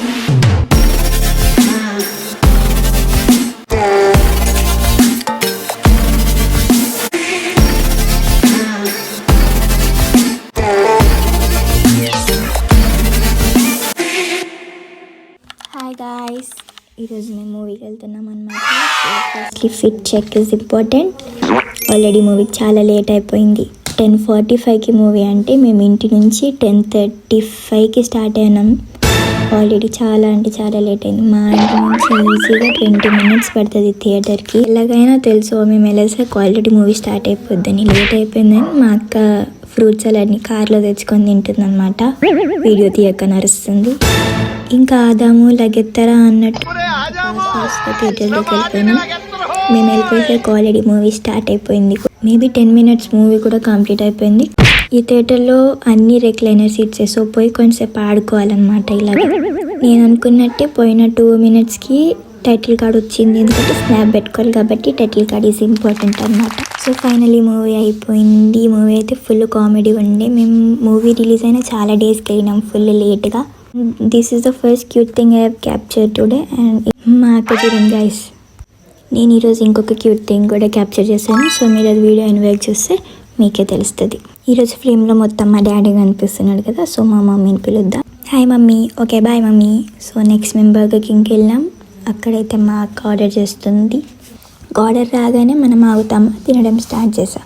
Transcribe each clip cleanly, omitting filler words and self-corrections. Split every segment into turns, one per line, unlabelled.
Hi guys, ఈరోజు మేము మూవీకి వెళ్తున్నాం అనమాట. Firstly fit check is important. Already మూవీకి చాలా లేట్ అయిపోయింది. 10:45కి మూవీ అంటే మేము ఇంటి నుంచి 10:35కి స్టార్ట్ అయినాం. ఆల్రెడీ చాలా అంటే చాలా లేట్ అయింది. మా ఇంటి నుంచి ఈజీగా 20 minutes పడుతుంది థియేటర్కి. ఎలాగైనా తెలుసు మేము వెళ్ళేసరికి ఆల్రెడీ మూవీ స్టార్ట్ అయిపోద్దని. లేట్ అయిపోయిందని మా అక్క ఫ్రూట్స్ అలాంటి కార్లో తెచ్చుకొని తింటుంది అనమాట. వీడియో తీయక నరుస్తుంది. ఇంకా ఆదాము లగెత్తరా అన్నట్టు థియేటర్లోకి వెళ్ళిపోయినాం. మేము వెళ్ళిపోయేసరికి ఆల్రెడీ మూవీ స్టార్ట్ అయిపోయింది. మేబీ 10 minutes మూవీ కూడా కంప్లీట్ అయిపోయింది. ఈ థియేటర్లో అన్ని రెక్లైనర్ సీట్స్, సో పోయి కొంచెంసేపు ఆడుకోవాలన్నమాట. ఇలాగ నేను అనుకున్నట్టే పోయిన 2 minutesకి టైటిల్ కార్డ్ వచ్చింది. ఎందుకంటే స్నాప్ పెట్టుకోవాలి కాబట్టి టైటిల్ కార్డ్ ఈజ్ ఇంపార్టెంట్ అనమాట. సో ఫైనలీ మూవీ అయిపోయింది. మూవీ అయితే ఫుల్ కామెడీ ఉండే. మేము మూవీ రిలీజ్ అయిన చాలా డేస్కి వెళ్ళినాం ఫుల్ లేట్గా. This is the first cute thing I have capture today. And మా అక్క చూడండి గైస్, నేను ఈరోజు ఇంకొక క్యూట్ థింగ్ కూడా క్యాప్చర్ చేశాను. సో మీరు అది వీడియో ఇన్వైట్ చూస్తే మీకే తెలుస్తుంది. ఈరోజు ఫిల్మ్లో మొత్తం మా డాడీ కనిపిస్తున్నాడు కదా. సో మా మమ్మీని పిలుద్దాం. Hi mummy. Okay bye mummy. So next మేము బర్గర్ కింగ్కి వెళ్ళాం. అక్కడైతే మా అక్క ఆర్డర్ చేస్తుంది. ఆర్డర్ రాగానే మనం ఆగుతాం, తినడం స్టార్ట్ చేసాం.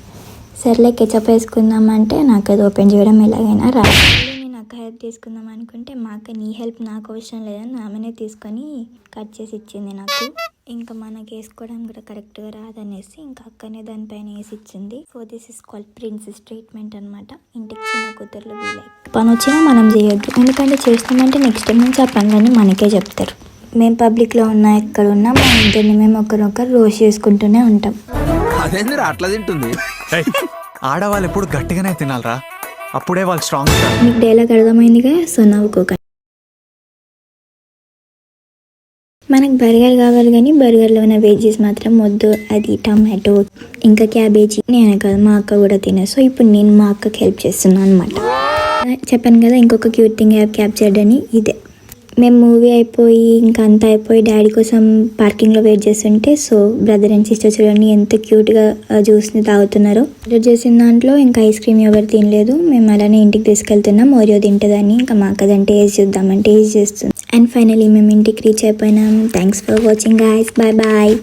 సర్లే కెచప్ వేసుకుందామంటే నాకు అది ఓపెన్ చేయడం ఎలాగైనా రాదు. నేను అక్క హెల్ప్ తీసుకుందాం అనుకుంటే మా అక్క నీ హెల్ప్ నాకు అవసరం లేదని ఆమెనే తీసుకొని కట్ చేసి ఇచ్చింది నాకు. ఇంకా మనకి వేసుకోవడం కూడా కరెక్ట్గా రాదనేసి ఇంకా అక్కనే దానిపైన వేసి ఇచ్చింది. So this is called princess treatment అనమాట. ఇంటికి చిన్న కూతుర్లు వీలైక్ పని వచ్చినా మనం చేయొద్దు. ఎందుకంటే చేస్తామంటే నెక్స్ట్ టైం నుంచి ఆ పనులన్నీ మనకే చెప్తారు. మేము పబ్లిక్లో ఉన్నా ఎక్కడ ఉన్నా మా ఇద్దరిని మేము ఒకరొకరు రోస్ట్ చేసుకుంటూనే ఉంటాం.
అట్లా తింటుంది. ఆడవాళ్ళు ఎప్పుడు గట్టిగానే తినాలరా, అప్పుడే వాళ్ళు స్ట్రాంగ్.
మీకు డైలాగ్ అర్థమైందిగా, సో నవ్వుకోక. మనకు బర్గర్ కావాలి కానీ బర్గర్లో ఉన్న వెజ్జెస్ మాత్రం వద్దు. అది టమాటో ఇంకా క్యాబేజీ. నేనే కదా మా అక్క కూడా తినే. సో ఇప్పుడు నేను మా అక్కకి హెల్ప్ చేస్తున్నాను అనమాట. చెప్పాను కదా ఇంకొక క్యూట్ థింగ్ యాప్ క్యాప్చర్డ్ అని. ఇదే మేము మూవీ అయిపోయి ఇంకా అంతా అయిపోయి డాడీ కోసం పార్కింగ్లో వెయిట్ చేస్తుంటే సో బ్రదర్ అండ్ సిస్టర్ చూడండి ఎంత క్యూట్గా జ్యూస్ని తాగుతున్నారు. ఆర్డర్ చేసిన దాంట్లో ఇంకా ఐస్ క్రీమ్ ఎవరు తినలేదు. మేము అలానే ఇంటికి తీసుకెళ్తున్నాం. ఓరియో తింటుందని. ఇంకా మాకు అదంటే టేస్ట్ చూద్దామంటే టేస్ట్ చేస్తుంది. అండ్ ఫైనలీ మేము ఇంటికి రీచ్ అయిపోయినాం. Thanks for watching guys. Bye bye.